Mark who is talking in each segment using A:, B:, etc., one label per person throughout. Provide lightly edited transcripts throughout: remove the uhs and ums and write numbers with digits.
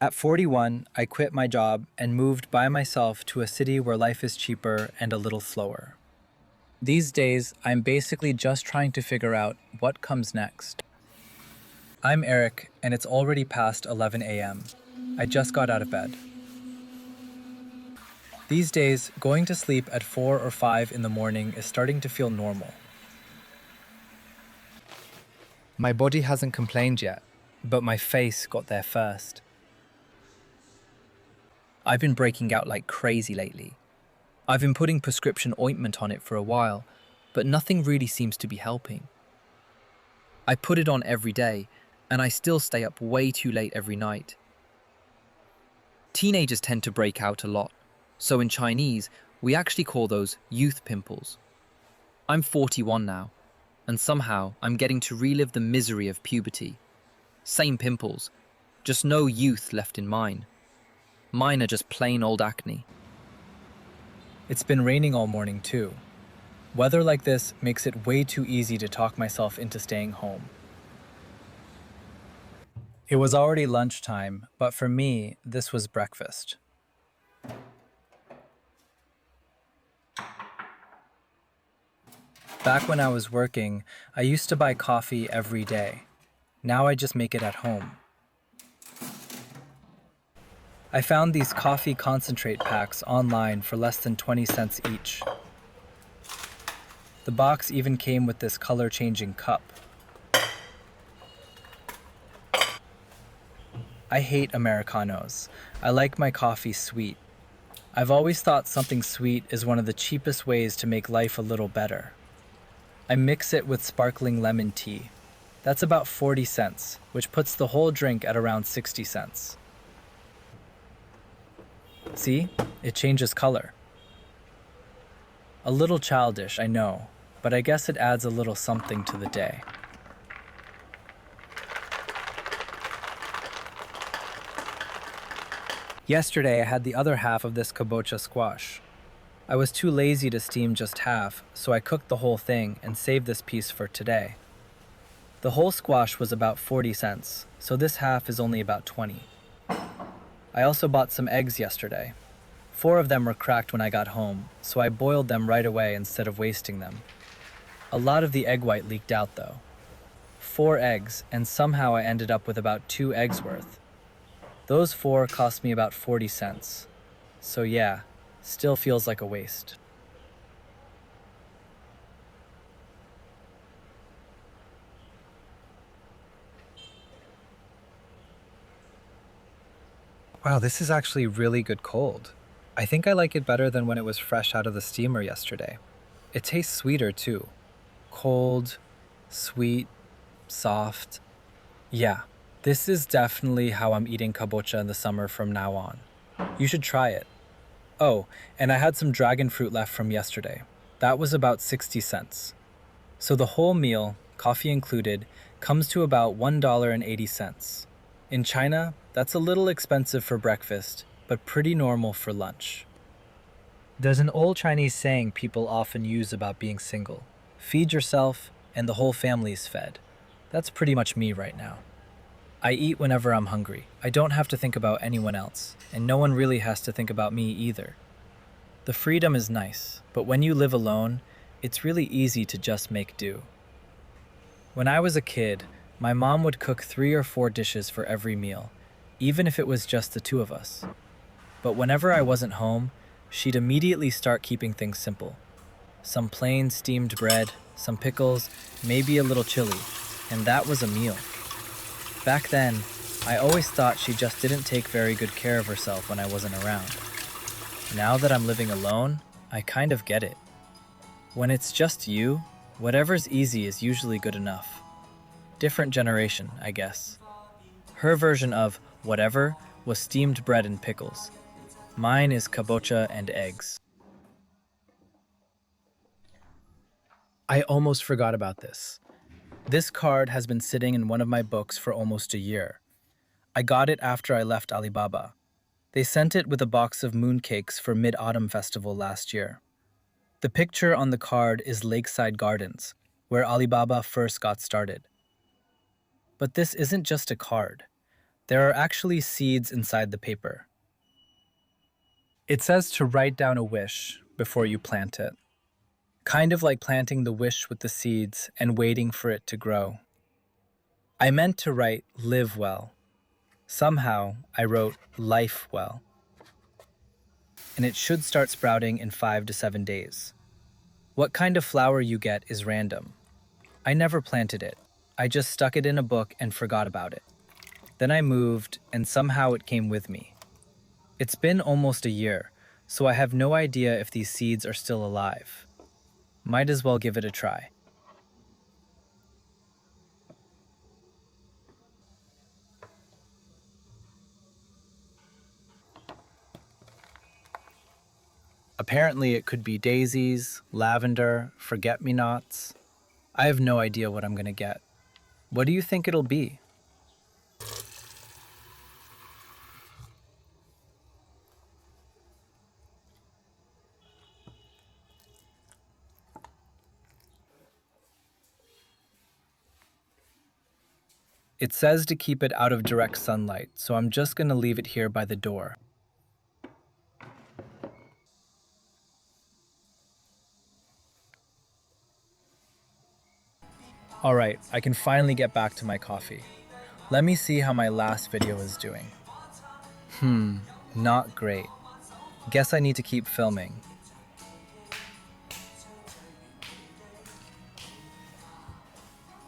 A: At 41, I quit my job and moved by myself to a city where life is cheaper and a little slower. These days, I'm basically just trying to figure out what comes next. I'm Eric, and it's already past 11 a.m. I just got out of bed. These days, going to sleep at 4 or 5 in the morning is starting to feel normal. My body hasn't complained yet, but my face got there first. I've been breaking out like crazy lately. I've been putting prescription ointment on it for a while, but nothing really seems to be helping. I put it on every day, and I still stay up way too late every night. Teenagers tend to break out a lot, so in Chinese, we actually call those youth pimples. I'm 41 now, and somehow I'm getting to relive the misery of puberty. Same pimples, just no youth left in mine. Mine are just plain old acne. It's been raining all morning too. Weather like this makes it way too easy to talk myself into staying home. It was already lunchtime, but for me, this was breakfast. Back when I was working, I used to buy coffee every day. Now I just make it at home. I found these coffee concentrate packs online for less than 20 cents each. The box even came with this color-changing cup. I hate Americanos. I like my coffee sweet. I've always thought something sweet is one of the cheapest ways to make life a little better. I mix it with sparkling lemon tea. That's about 40 cents, which puts the whole drink at around 60 cents. See? It changes color. A little childish, I know, but I guess it adds a little something to the day. Yesterday, I had the other half of this kabocha squash. I was too lazy to steam just half, so I cooked the whole thing and saved this piece for today. The whole squash was about 40 cents, so this half is only about 20. I also bought some eggs yesterday. 4 of them were cracked when I got home, so I boiled them right away instead of wasting them. A lot of the egg white leaked out though. 4 eggs, and somehow I ended up with about 2 eggs worth. Those 4 cost me about 40 cents. So yeah, still feels like a waste. Wow, this is actually really good cold. I think I like it better than when it was fresh out of the steamer yesterday. It tastes sweeter too. Cold, sweet, soft. Yeah, this is definitely how I'm eating kabocha in the summer from now on. You should try it. Oh, and I had some dragon fruit left from yesterday. That was about 60 cents. So the whole meal, coffee included, comes to about $1.80. In China, that's a little expensive for breakfast, but pretty normal for lunch. There's an old Chinese saying people often use about being single. Feed yourself, and the whole family's fed. That's pretty much me right now. I eat whenever I'm hungry. I don't have to think about anyone else, and no one really has to think about me either. The freedom is nice, but when you live alone, it's really easy to just make do. When I was a kid, my mom would cook 3 or 4 dishes for every meal, even if it was just the 2 of us. But whenever I wasn't home, she'd immediately start keeping things simple. Some plain steamed bread, some pickles, maybe a little chili, and that was a meal. Back then, I always thought she just didn't take very good care of herself when I wasn't around. Now that I'm living alone, I kind of get it. When it's just you, whatever's easy is usually good enough. Different generation, I guess. Her version of whatever was steamed bread and pickles. Mine is kabocha and eggs. I almost forgot about this. This card has been sitting in one of my books for almost a year. I got it after I left Alibaba. They sent it with a box of mooncakes for Mid-Autumn Festival last year. The picture on the card is Lakeside Gardens, where Alibaba first got started. But this isn't just a card. There are actually seeds inside the paper. It says to write down a wish before you plant it. Kind of like planting the wish with the seeds and waiting for it to grow. I meant to write live well. Somehow, I wrote life well. And it should start sprouting in 5 to 7 days. What kind of flower you get is random. I never planted it. I just stuck it in a book and forgot about it. Then I moved, and somehow it came with me. It's been almost a year, so I have no idea if these seeds are still alive. Might as well give it a try. Apparently it could be daisies, lavender, forget-me-nots. I have no idea what I'm gonna get. What do you think it'll be? It says to keep it out of direct sunlight, so I'm just gonna leave it here by the door. Alright, I can finally get back to my coffee. Let me see how my last video is doing. Not great. Guess I need to keep filming.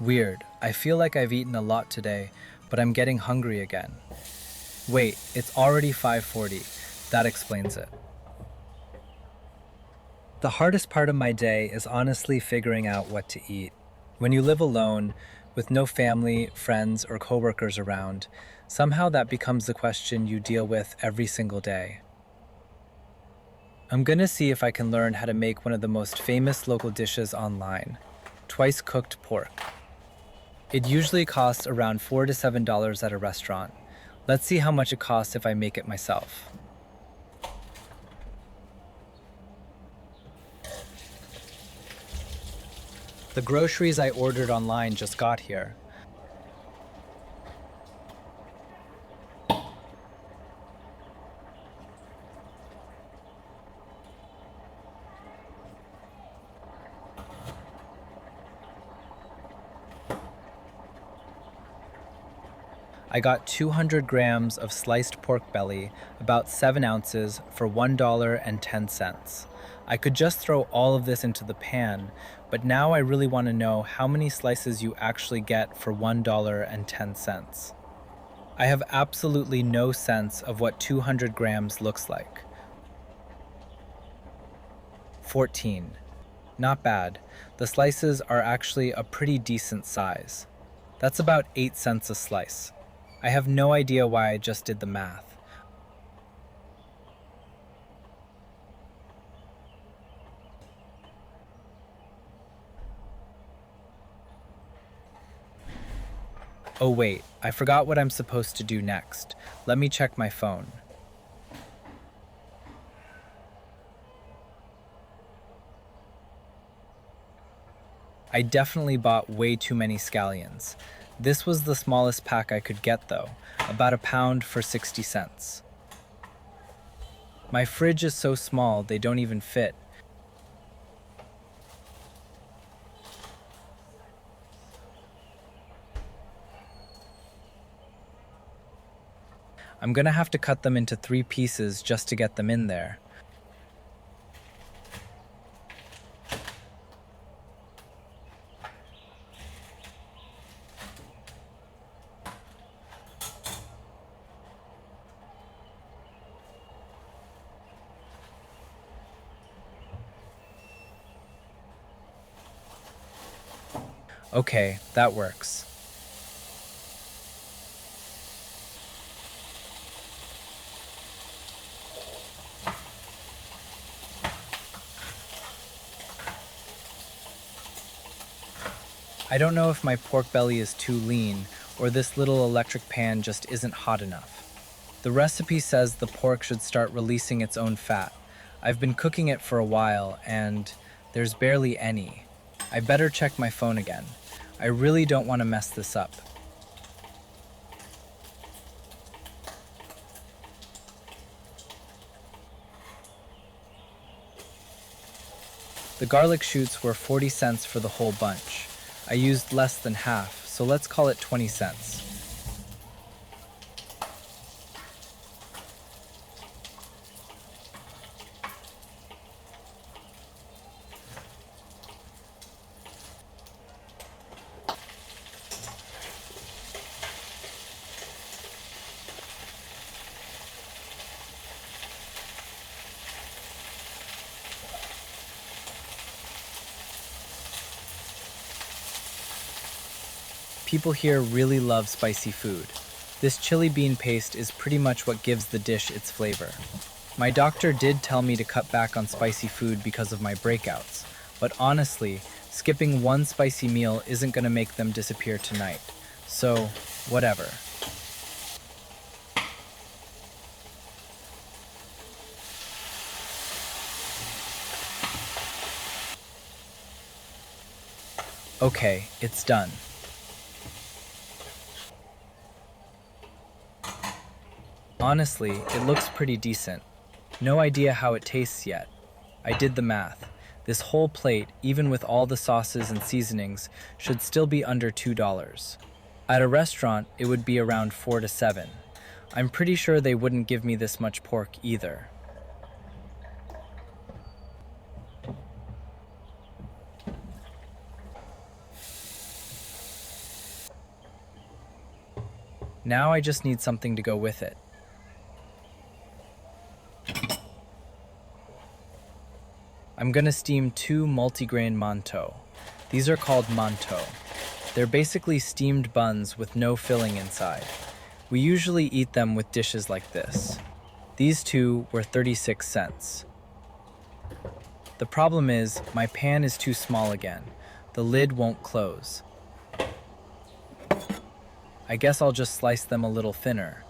A: Weird, I feel like I've eaten a lot today, but I'm getting hungry again. Wait, it's already 5:40. That explains it. The hardest part of my day is honestly figuring out what to eat. When you live alone, with no family, friends, or coworkers around, somehow that becomes the question you deal with every single day. I'm gonna see if I can learn how to make one of the most famous local dishes online, twice-cooked pork. It usually costs around $4 to $7 at a restaurant. Let's see how much it costs if I make it myself. The groceries I ordered online just got here. I got 200 grams of sliced pork belly, about 7 ounces, for $1.10. I could just throw all of this into the pan, but now I really want to know how many slices you actually get for $1.10. I have absolutely no sense of what 200 grams looks like. 14. Not bad. The slices are actually a pretty decent size. That's about 8 cents a slice. I have no idea why I just did the math. Oh wait, I forgot what I'm supposed to do next. Let me check my phone. I definitely bought way too many scallions. This was the smallest pack I could get though, about a pound for 60 cents. My fridge is so small they don't even fit. I'm gonna have to cut them into 3 pieces just to get them in there. Okay, that works. I don't know if my pork belly is too lean or this little electric pan just isn't hot enough. The recipe says the pork should start releasing its own fat. I've been cooking it for a while and there's barely any. I better check my phone again. I really don't want to mess this up. The garlic shoots were 40 cents for the whole bunch. I used less than half, so let's call it 20 cents. People here really love spicy food. This chili bean paste is pretty much what gives the dish its flavor. My doctor did tell me to cut back on spicy food because of my breakouts, but honestly, skipping one spicy meal isn't gonna make them disappear tonight. So, whatever. Okay, it's done. Honestly, it looks pretty decent. No idea how it tastes yet. I did the math. This whole plate, even with all the sauces and seasonings, should still be under $2. At a restaurant, it would be around 4 to 7. I'm pretty sure they wouldn't give me this much pork either. Now I just need something to go with it. I'm gonna steam 2 multigrain mantou. These are called mantou. They're basically steamed buns with no filling inside. We usually eat them with dishes like this. These two were 36 cents. The problem is, my pan is too small again. The lid won't close. I guess I'll just slice them a little thinner.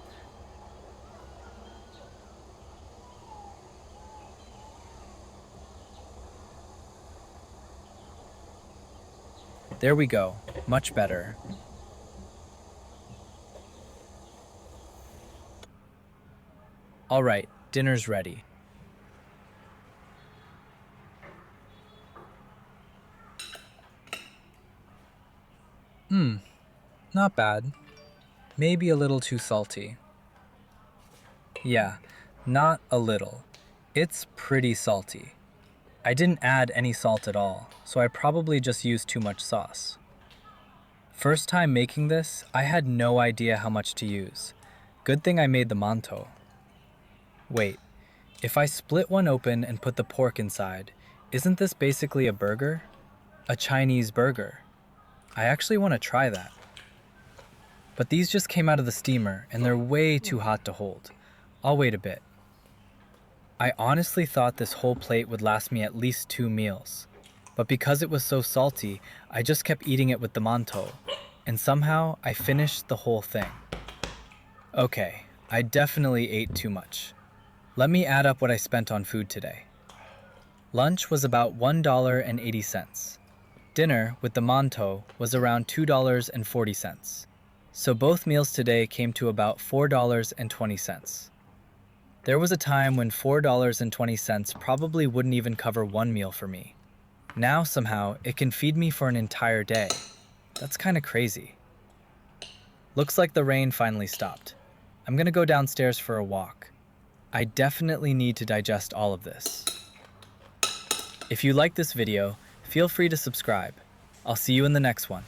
A: There we go, much better. All right, dinner's ready. Not bad. Maybe a little too salty. Yeah, not a little. It's pretty salty. I didn't add any salt at all, so I probably just used too much sauce. First time making this, I had no idea how much to use. Good thing I made the mantou. Wait, if I split one open and put the pork inside, isn't this basically a burger? A Chinese burger. I actually want to try that. But these just came out of the steamer and they're way too hot to hold. I'll wait a bit. I honestly thought this whole plate would last me at least 2 meals. But because it was so salty, I just kept eating it with the mantou. And somehow, I finished the whole thing. Okay, I definitely ate too much. Let me add up what I spent on food today. Lunch was about $1.80. Dinner, with the mantou, was around $2.40. So both meals today came to about $4.20. There was a time when $4.20 probably wouldn't even cover one meal for me. Now, somehow, it can feed me for an entire day. That's kind of crazy. Looks like the rain finally stopped. I'm gonna go downstairs for a walk. I definitely need to digest all of this. If you like this video, feel free to subscribe. I'll see you in the next one.